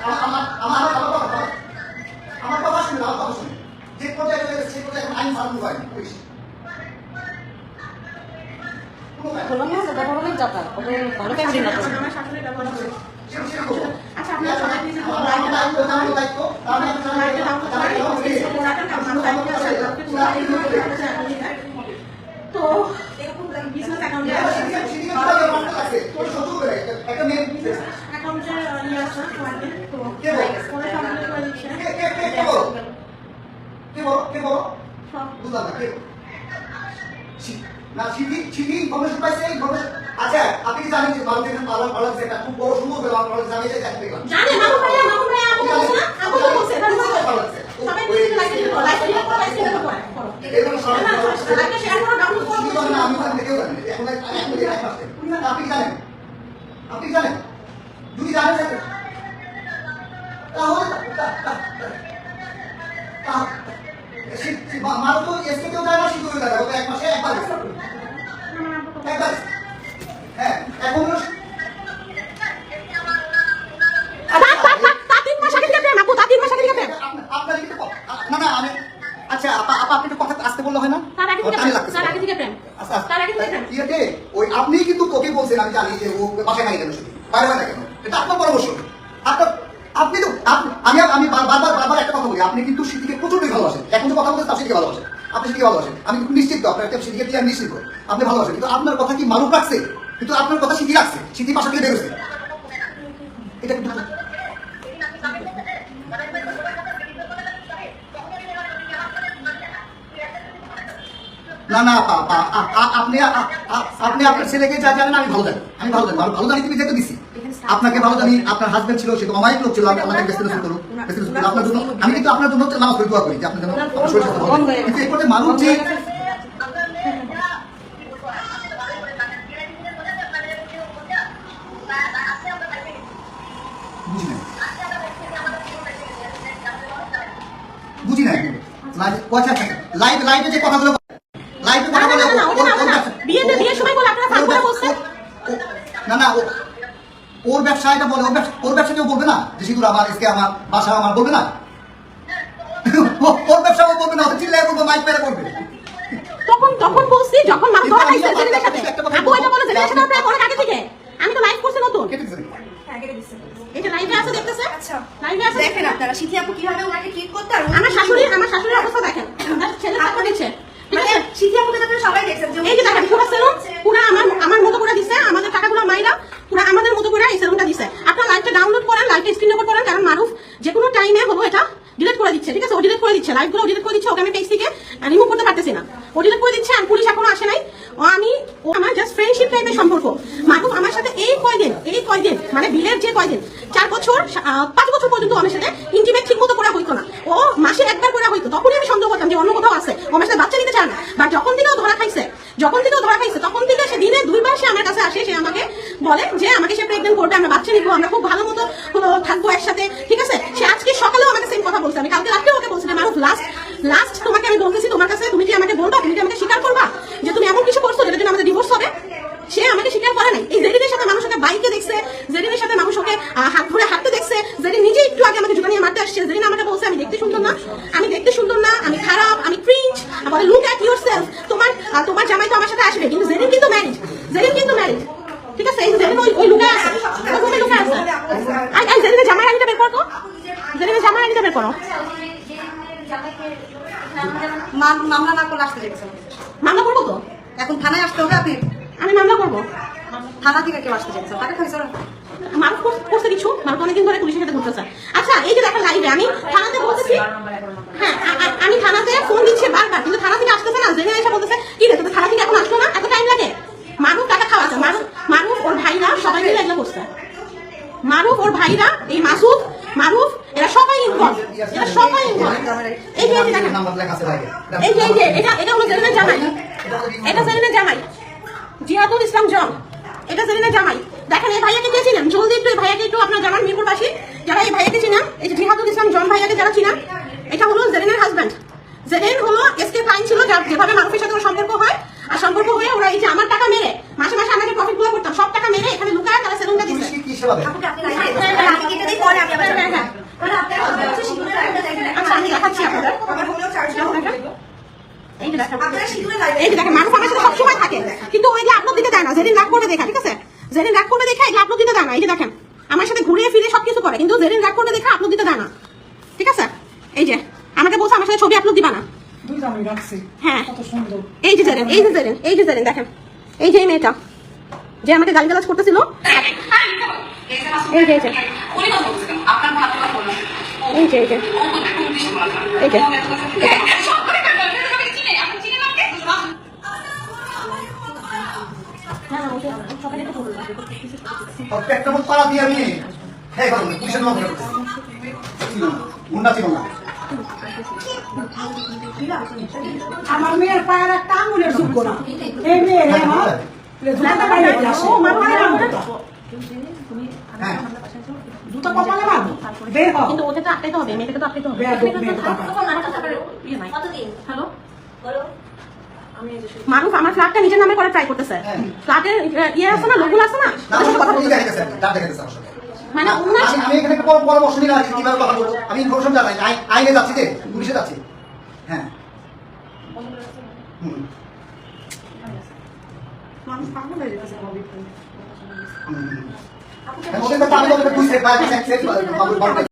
আমার কথা শুনে আমার কথা শুনে যে পর্যায়ে চলে গেছে সেই পর্যায়ে আইন চালু হয়নি পুলিশ তো এরকম বিজনেস অ্যাকাউন্টে আচ্ছা আপনি কি জানেন যে ভারতের পালন পালন একটা খুব বড় সুন্দর পালন পালন জানি যে দেখতে গেলাম জানেন মামু ভাই আপনি বলছেন না আপনি তো বলছেন সবাই মিলে লাইক দিতে লাইক দিতে করে এগুলো সব লাইক শেয়ার করো ডাউনলোড করো আমি জানি কেউ জানেন এখন আপনি জানেন যদি জানেন তাহলে মারো তো এসকে কেউ যায় না শুধু হয়ে যাবে এক মাসে একবার হ্যাঁ এখন না না আমি আচ্ছা আপা আপনি একটু কথা আসতে বললে হয় না ওই আপনি কিন্তু তোকে বলছেন আমি জানি যে ও বাসায় নাই কেন শুধু বাইরে হয় না কেন এটা আপনার পরামর্শ আপনি তো আমি বারবার একটা কথা বলি আপনি কিন্তু স্মৃতিকে প্রচুরই ভালোবাসেন এখন যে কথা বলছেন তার স্মৃতিকে ভালোবাসেন আপনি স্মৃতিকে ভালোবাসেন আমি কিন্তু নিশ্চিত তো আপনার একটা স্মৃতিকে দিয়ে নিশ্চিত আপনি ভালোবাসেন কিন্তু আপনার কথা কি মারুফ রাখছে কিন্তু আপনার কথা স্মৃতি রাখছে স্মৃতি পাশা থেকে বেরোচ্ছে এটা কিন্তু না না আপনি আপনার ছেলেকে যা জানেন আমি ভালো জানি ভালো জানি তুমি যেতে দিছি আপনাকে ভালো জানি আপনার হাজবেন্ড ছিল সে তো অমায়িক লোক ছিল আমাকে ব্যস্ত করুন আপনার জন্য আমি কিন্তু আপনার জন্য নামাজ পড়ি দোয়া করি যে আপনার জন্য আপনার শরীর স্বাস্থ্য ভালো কিন্তু এরপরে মানুষ যে বুঝি না লাইভে যে কথাগুলো লাইভে কথা বলে বিয়ের সময় বলে আপনারা ফাঁক করে বলছেন না না ওর ব্যবসা এটা বলে ওর ব্যবসা কেউ বলবে না যে সিঁদুর আমার এসকে আমার বাসা আমার বলবে না ওর ব্যবসা ও বলবে না ওদের চিল্লায় বলবে মাইক পেরে করবে তখন বলছি যখন মানুষ ধরা খাইছে জেলের সাথে আপু এটা বলে জেলের সাথে আপনারা অনেক আগে থেকে আমি তো লাইভ করছি নতুন এটা লাইভে আছে দেখতেছে আচ্ছা লাইভে আছে দেখেন আপনারা সিথি আপু কিভাবে ওনাকে ট্রিট করতে আর আমার শাশুড়ির অবস্থা দেখেন ছেলে টাকা দিচ্ছে মানে সিথি আপুকে তো সবাই দেখছেন এই যে দেখেন পুরো সেলুন পুরো আমার মতো করে দিছে আমাদের টাকাগুলো মাইরা পুরো আমাদের মতো করে এই সেলুনটা দিছে আপনারা লাইভটা ডাউনলোড করেন লাইভটা স্ক্রিন রেকর্ড করেন কারণ মারুফ যে কোনো টাইমে হলো এটা ডিলিট করে দিচ্ছে ঠিক আছে ও ডিলিট করে দিচ্ছে লাইভগুলো ডিলিট করে দিচ্ছে ওকে আমি পেজ থেকে রিমুভ করতে পারতেছি না ও ডিলিট করে দিচ্ছে আর পুলিশ এখনো আসে নাই ও আমার জাস্ট ফ্রেন্ডশিপ টাইপের সম্পর্ক মারুফ আমার সাথে এই কয়দিন মানে বিয়ের যে কয়দিন 4 বছর 5 বছর পর্যন্ত আমার সাথে ইন্টিমেট ঠিক মতো করা হইতো না ও মাসে একবার করা হইতো তখনই আমি সন্দেহ করতাম যে অন্য কোথাও আছে ও আমার সাথে বাচ্চা নিতে চায় না বাট যখন থেকে ও ধরা খাইছে তখন থেকে সে দিনে 2 বার সে আমার কাছে আসে সে আমাকে বলে যে আমাকে সে প্রেগনেন্ট করবে আমরা বাচ্চা নিবো আমরা খুব ভালো মতো থাকবো একসাথে ঠিক আছে সে আজকে সকালেও আমাকে সেম কথা বলছে আমি কালকে রাত্রেও ওকে বলছি যে মারুফ লাস্ট তোমাকে আমি বলতেছি তোমার কাছে তুমি কি আমাকে বলবা তুমি কি আমাকে স্বীকার করবা যে তুমি এমন কিছু করছো যেটার জন্য আমাদের ডিভোর্স হবে সে আমাকে স্বীকার করে নাই এই জেরিনের সাথে মানুষ ওকে বাইকে দেখছে জেরিনের সাথে মানুষ ওকে হাত ধরে হাঁটতে দেখছে জেরিন নিজে একটু আগে আমাকে জুতা নিয়ে মারতে আসছে জেরিন আমাকে বলছে আমি দেখতে সুন্দর না আমি খারাপ আমি ক্রিঞ্জ বলে লুক অ্যাট ইয়োরসেলফ তোমার জামাই তো আমার সাথে আসবে কিন্তু জেরিন কিন্তু ম্যারিড ঠিক আছে এই জেরিন ওই লুকে আছে আই জেরিনের জামাই আইডিটা বের করো মামলা না করলে আসতে চাইছেন মামলা করবো তো এখন থানায় আসতে হবে আমি মামলা করবো থানা থেকে কেউ আসতে চাইছেন তাকে খাইছে মারুফ করছে কিছু মারুফ অনেকদিন ধরে পুলিশের সাথে ঘুরতেছে আচ্ছা এই যে দেখেন লাইভে আমি থানাতে বলতেছি হ্যাঁ আমি থানাতে ফোন দিচ্ছি বারবার কিন্তু থানা থেকে আসতেছে না জেনে এসে বলতেছে কি রে তোদের থানা থেকে এখন আসলো না এত টাইম লাগে মারুফ টাকা খাওয়াচ্ছে মারুফ ওর ভাইরা সবাই মিলে এগুলো করছে মারুফ ওর ভাইরা এই মাসুদ মারুফ এরা সবাই ইনভলভ এই যে এটা হলো জেরিনের জামাই জিহাদুল ইসলাম জন এটা জেরিনের জামাই দেখেন এই ভাইয়াকে কে চিনেন জলদি একটু এই ভাইয়াকে একটু আপনার জানান মিরপুরবাসী যারা এই ভাইয়াকে চিনেন এই যে জিহাদুল ইসলাম জন ভাইয়াকে যারা চিনেন এটা হলো জেরিনের হাজবেন্ড জেরিন হলো এসকে ফাইন ছিল যেভাবে মারুফের সাথে ওর সম্পর্ক হয় আর সম্পর্ক হয়ে ওরা এই যে আমার টাকা মেরে মাসে আমাকে প্রফিট গুলো করতাম সব টাকা মেরে এখানে লুকায় তারা সেলুনটা দিচ্ছে করবে দেখা, ঠিক আছে? জেরিন রাগ করবে দেখা এগুলো আপলোড দিতে দেয় না। এই যে দেখেন আমার সাথে ঘুরে ফিরে সবকিছু করে, কিন্তু জেরিন রাগ করবে দেখা আপলোড দিতে দেয় না, ঠিক আছে? এই যে আমাকে বলছে আমার সাথে ছবি আপলোড দিবা না। দুইটা আমি রাখছি হ্যাঁ কত সুন্দর। এই যে জেরিন, এই যে জেরিন, এই যে জেরিন দেখেন, এই যে এই মেয়েটা যে আমাকে গালিগালাজ করতেছিল, এই যে এই যে এই যে এই যে এই যে একটা মত পাড়া দিয়ে আমি হ্যাঁ করবো পুলিশের নাম ধরে গুন্ডা ছিল না আমার মেয়ের পায়ের একটা আঙুলের যোগ্য না। এই মেয়ে আমার জুতা বাইরে আসে। হ্যাঁ জুতা কপালে মারবো। বের হ। কিন্তু ওকে তো আটকাইতে হবে, মেয়েটাকে তো আটকাইতে হবে। হ্যালো মানুষ আমার ফ্ল্যাটটা নিজের নামে করার ট্রাই করতেছে। হ্যাঁ। ফ্ল্যাটের ইয়ে আছে না, লোগো আছে না, না আমার কথা বলতে দেখাইতেছে তার দেখাইতেছে আমার সাথে মানে ওনার আমি এখানে একটা পরামর্শ নিলাম কিভাবে কথা বলবো আমি ইনফরমেশন জানাই আইনে যাচ্ছি যে পুলিশে যাচ্ছি হ্যাঁ হুম মানুষ পাগল হয়ে যেতেছে। ওদের তো আমি তো বুঝতে পারছি